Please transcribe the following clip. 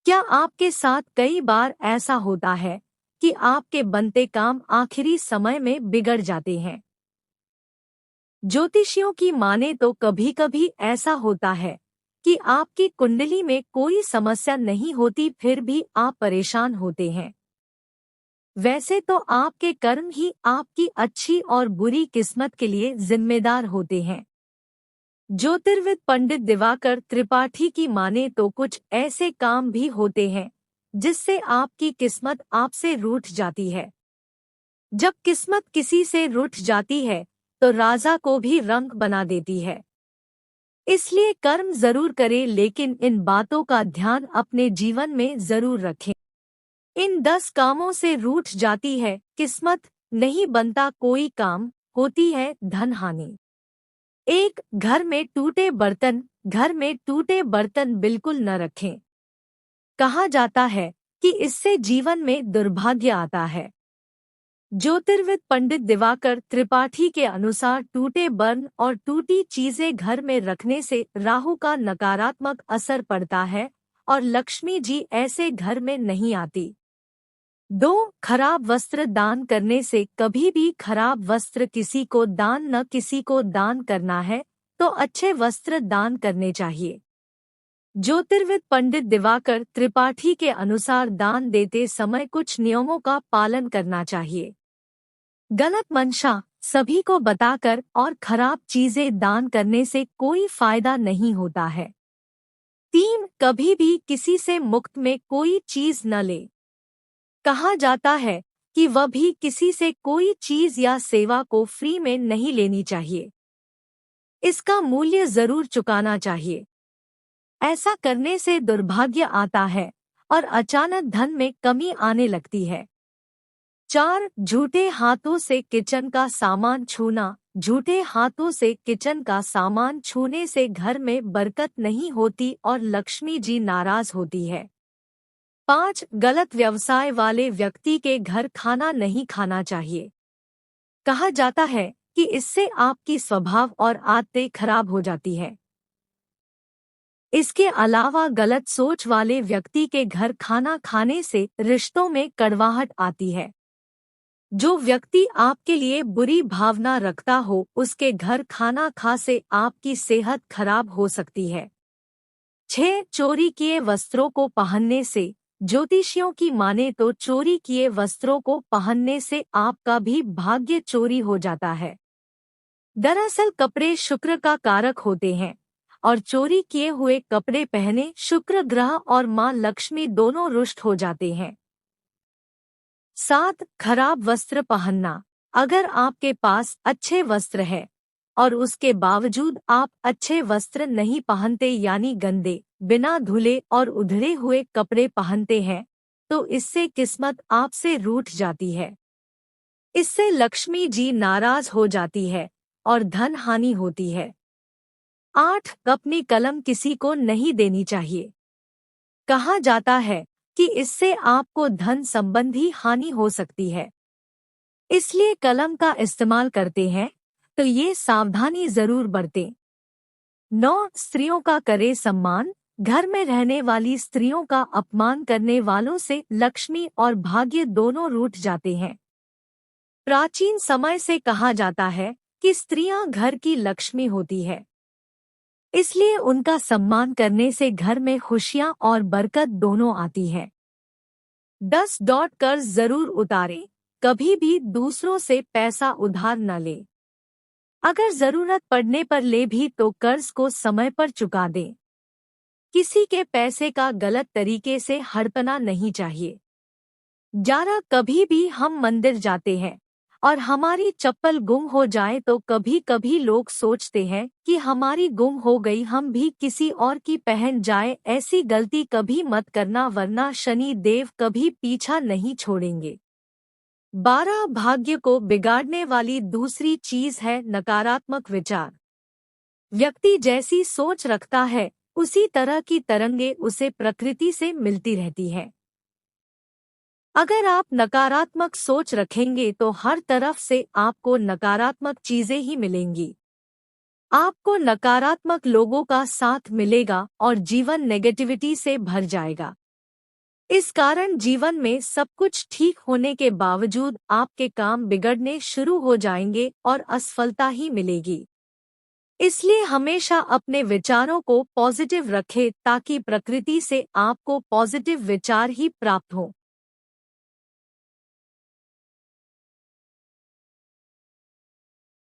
क्या आपके साथ कई बार ऐसा होता है कि आपके बनते काम आखिरी समय में बिगड़ जाते हैं? ज्योतिषियों की माने तो कभी-कभी ऐसा होता है कि आपकी कुंडली में कोई समस्या नहीं होती, फिर भी आप परेशान होते हैं। वैसे तो आपके कर्म ही आपकी अच्छी और बुरी किस्मत के लिए जिम्मेदार होते हैं। ज्योतिर्विद पंडित दिवाकर त्रिपाठी की माने तो कुछ ऐसे काम भी होते हैं जिससे आपकी किस्मत आपसे रूठ जाती है। जब किस्मत किसी से रूठ जाती है तो राजा को भी रंक बना देती है। इसलिए कर्म जरूर करें, लेकिन इन बातों का ध्यान अपने जीवन में जरूर रखें। इन 10 कामों से रूठ जाती है किस्मत, नहीं बनता कोई काम, होती है धन हानि। 1. घर में टूटे बर्तन बिल्कुल न रखें। कहा जाता है कि इससे जीवन में दुर्भाग्य आता है। ज्योतिर्विद पंडित दिवाकर त्रिपाठी के अनुसार टूटे बर्तन और टूटी चीजें घर में रखने से राहु का नकारात्मक असर पड़ता है और लक्ष्मी जी ऐसे घर में नहीं आती। 2. खराब वस्त्र दान करने से कभी भी खराब वस्त्र किसी को दान न किसी को दान करना है तो अच्छे वस्त्र दान करने चाहिए। ज्योतिर्विद पंडित दिवाकर त्रिपाठी के अनुसार दान देते समय कुछ नियमों का पालन करना चाहिए। गलत मंशा सभी को बताकर और खराब चीजें दान करने से कोई फायदा नहीं होता है। 3. कभी भी किसी से मुफ्त में कोई चीज न ले। कहा जाता है कि वह भी किसी से कोई चीज या सेवा को फ्री में नहीं लेनी चाहिए। इसका मूल्य जरूर चुकाना चाहिए। ऐसा करने से दुर्भाग्य आता है और अचानक धन में कमी आने लगती है। 4. झूठे हाथों से किचन का सामान छूना। झूठे हाथों से किचन का सामान छूने से घर में बरकत नहीं होती और लक्ष्मी जी नाराज होती है। 5. गलत व्यवसाय वाले व्यक्ति के घर खाना नहीं खाना चाहिए। कहा जाता है कि इससे आपकी स्वभाव और आदतें खराब हो जाती है। इसके अलावा गलत सोच वाले व्यक्ति के घर खाना खाने से रिश्तों में कड़वाहट आती है। जो व्यक्ति आपके लिए बुरी भावना रखता हो उसके घर खाना खा से आपकी सेहत खराब हो सकती है। 6. चोरी किए वस्त्रों को पहनने से। ज्योतिषियों की माने तो चोरी किए वस्त्रों को पहनने से आपका भी भाग्य चोरी हो जाता है। दरअसल कपड़े शुक्र का कारक होते हैं और चोरी किए हुए कपड़े पहने शुक्र ग्रह और मां लक्ष्मी दोनों रुष्ट हो जाते हैं। 7. खराब वस्त्र पहनना। अगर आपके पास अच्छे वस्त्र है और उसके बावजूद आप अच्छे वस्त्र नहीं पहनते, यानी गंदे, बिना धुले और उधड़े हुए कपड़े पहनते हैं, तो इससे किस्मत आपसे रूठ जाती है। इससे लक्ष्मी जी नाराज हो जाती है और धन हानि होती है। 8. अपनी कलम किसी को नहीं देनी चाहिए। कहा जाता है कि इससे आपको धन संबंधी हानि हो सकती है, इसलिए कलम का इस्तेमाल करते हैं तो ये सावधानी जरूर बरतें। 9. स्त्रियों का करे सम्मान। घर में रहने वाली स्त्रियों का अपमान करने वालों से लक्ष्मी और भाग्य दोनों रूठ जाते हैं। प्राचीन समय से कहा जाता है कि स्त्रियां घर की लक्ष्मी होती है, इसलिए उनका सम्मान करने से घर में खुशियां और बरकत दोनों आती है। 10. कर्ज जरूर उतारें। कभी भी दूसरों से पैसा उधार न ले। अगर जरूरत पड़ने पर ले भी तो कर्ज को समय पर चुका दें। किसी के पैसे का गलत तरीके से हड़पना नहीं चाहिए। 11. कभी भी हम मंदिर जाते हैं और हमारी चप्पल गुम हो जाए तो कभी कभी लोग सोचते हैं कि हमारी गुम हो गई, हम भी किसी और की पहन जाए। ऐसी गलती कभी मत करना, वरना शनि देव कभी पीछा नहीं छोड़ेंगे। 12. भाग्य को बिगाड़ने वाली दूसरी चीज है नकारात्मक विचार। व्यक्ति जैसी सोच रखता है उसी तरह की तरंगे उसे प्रकृति से मिलती रहती है। अगर आप नकारात्मक सोच रखेंगे तो हर तरफ से आपको नकारात्मक चीजें ही मिलेंगी। आपको नकारात्मक लोगों का साथ मिलेगा और जीवन नेगेटिविटी से भर जाएगा। इस कारण जीवन में सब कुछ ठीक होने के बावजूद आपके काम बिगड़ने शुरू हो जाएंगे और असफलता ही मिलेगी। इसलिए हमेशा अपने विचारों को पॉजिटिव रखें ताकि प्रकृति से आपको पॉजिटिव विचार ही प्राप्त हो।